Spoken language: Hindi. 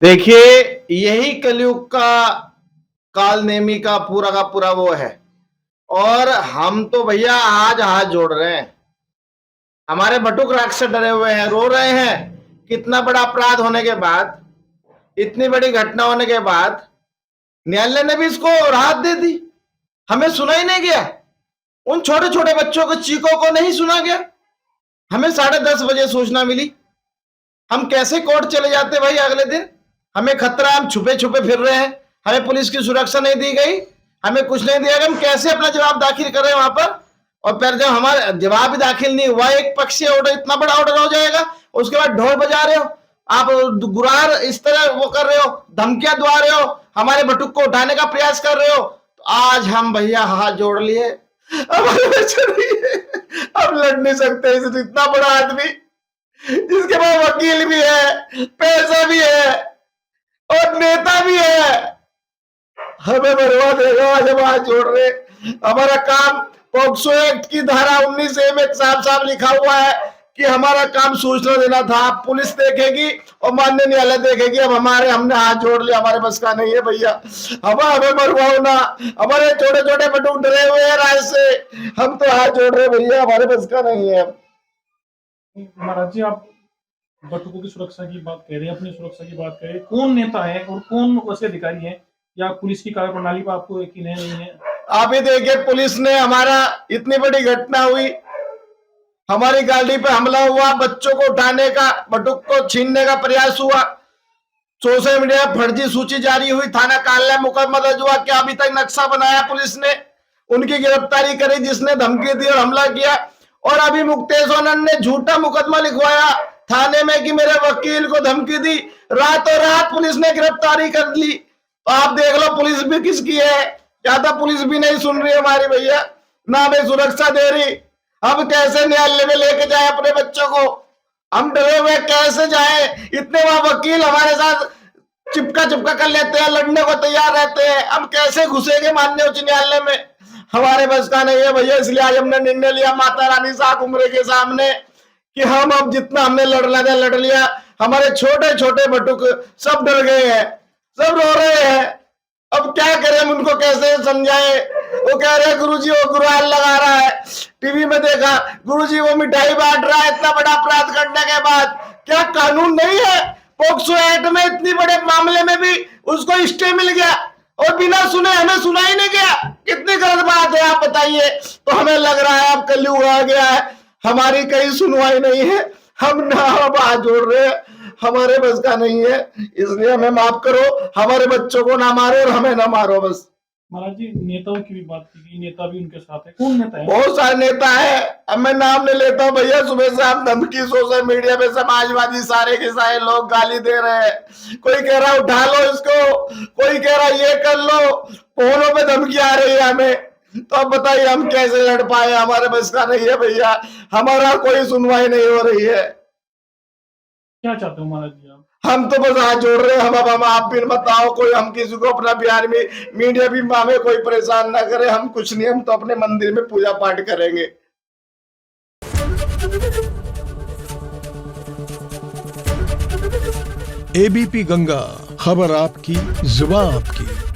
देखिए, यही कलयुग का कालनेमी का पूरा वो है। और हम तो भैया आज हाथ जोड़ रहे हैं। हमारे बटुक राक्षस डरे हुए हैं, रो रहे हैं। कितना बड़ा अपराध होने के बाद, इतनी बड़ी घटना होने के बाद न्यायालय ने भी इसको राहत दे दी। हमें सुना ही नहीं गया। उन छोटे छोटे बच्चों को, चीखों को नहीं सुना गया। हमें 10:30 बजे सूचना मिली। हम कैसे कोर्ट चले जाते भाई अगले दिन? हमें खतरा, हम छुपे छुपे फिर रहे हैं। हमें पुलिस की सुरक्षा नहीं दी गई, हमें कुछ नहीं दिया गया। हम कैसे अपना जवाब दाखिल कर रहे हैं वहां पर? और फिर जब हमारा जवाब भी दाखिल नहीं हुआ, एक पक्षीय ऑर्डर, इतना बड़ा ऑर्डर हो जाएगा, उसके बाद ढोल बजा रहे हो आप, गुरार इस तरह वो कर रहे हो, धमकियां दुआ रहे हो, हमारे बटुक को उठाने का प्रयास कर रहे हो। तो आज हम भैया हाथ जोड़ लिए। अब लड़ नहीं सकते इससे। इतना बड़ा आदमी जिसके पास वकील भी है, पैसा भी है और नेता भी है, हमें बर्बाद देगा। आज हम हाथ जोड़ रहे। हमारा काम पॉक्सो एक्ट की धारा 19A में साफ साफ लिखा हुआ है कि हमारा काम सूचना देना था। पुलिस देखेगी और माननीय न्यायालय देखेगी। अब हमने हाथ जोड़ लिया। हमारे बस का नहीं है भैया। हमें मरवाओ ना। हमारे छोटे छोटे बटुक डरे हुए हैं राज से। हम तो हाथ जोड़ रहे भैया, हमारे बस का नहीं है। महाराज जी, आप बटुकों की सुरक्षा की बात कह रहे हैं, अपनी सुरक्षा की बात कर रहे हैं। कौन नेता है और कौन वैसे अधिकारी है, या पुलिस की कार्यप्रणाली पर आपको यकीन है नहीं है? आप ही देखिए, पुलिस ने हमारा, इतनी बड़ी घटना हुई, हमारी गाड़ी पे हमला हुआ, बच्चों को उठाने का, बटुक को छीनने का प्रयास हुआ, सोशल मीडिया फर्जी सूची जारी हुई, थाना कार्यालय मुकदमा दर्ज हुआ। क्या अभी तक नक्शा बनाया पुलिस ने? उनकी गिरफ्तारी करी जिसने धमकी दी और हमला किया। और अभी मुक्तेश आनंद ने झूठा मुकदमा लिखवाया थाने में कि मेरे वकील को धमकी दी। रातों रात पुलिस ने गिरफ्तारी कर ली। तो आप देख लो पुलिस भी किसकी है। ज्यादा पुलिस भी नहीं सुन रही हमारी भैया, ना हमें सुरक्षा दे रही। हम कैसे न्यायालय में लेके जाए अपने बच्चों को? हम डरे हुए कैसे जाए? इतने वहां वकील हमारे साथ चिपका कर लेते हैं, लड़ने को तैयार रहते हैं। हम कैसे घुसेंगे माननीय उच्च न्यायालय में? हमारे बस का नहीं है भैया। इसलिए आज हमने निर्णय लिया माता रानी साख उम्र के सामने कि हम अब जितना हमने लड़ना था लड़ लिया। हमारे छोटे छोटे बटुक सब डर गए हैं, सब रो रहे हैं। अब क्या करें? हम उनको कैसे समझाए? वो कह रहे हैं गुरुजी वो गुरुवार लगा रहा है। टीवी में देखा गुरुजी वो मिठाई बांट रहा है इतना बड़ा अपराध करने के बाद। क्या कानून नहीं है? पॉक्सो एक्ट में इतनी बड़े मामले में भी उसको स्टे मिल गया और बिना सुने हमें सुना ही नहीं गया। कितनी गलत बात है आप बताइए। तो हमें लग रहा है अब कलयुग आ गया है, हमारी कहीं सुनवाई नहीं है। हम ना हाथ जोड़ रहे हैं, हमारे बस का नहीं है। इसलिए हमें माफ करो, हमारे बच्चों को ना मारो और हमें ना मारो बस। महाराज जी, नेताओं की भी बात की गई, नेता भी उनके साथ है। कौन नेता है? बहुत सारे नेता है, अब मैं नाम नहीं लेता हूँ भैया। सुबह से हम धमकी, सोशल मीडिया पे समाजवादी सारे के सारे लोग गाली दे रहे हैं। कोई कह रहा उठा लो इसको, कोई कह रहा ये कर लो, फोनों पे धमकी आ रही है हमें। तो अब बताइए हम कैसे लड़ पाए? हमारे बस का नहीं है भैया, हमारा कोई सुनवाई नहीं हो रही है। क्या चाहते हो महाराज जी आप? हम तो बस हाथ जोड़ रहे हैं। हम आप भी बताओ, कोई हम किसी को अपना बिहार में मीडिया भी हमें कोई परेशान ना करे। हम कुछ नहीं, हम तो अपने मंदिर में पूजा पाठ करेंगे। एबीपी गंगा, खबर आपकी, जुबान आपकी।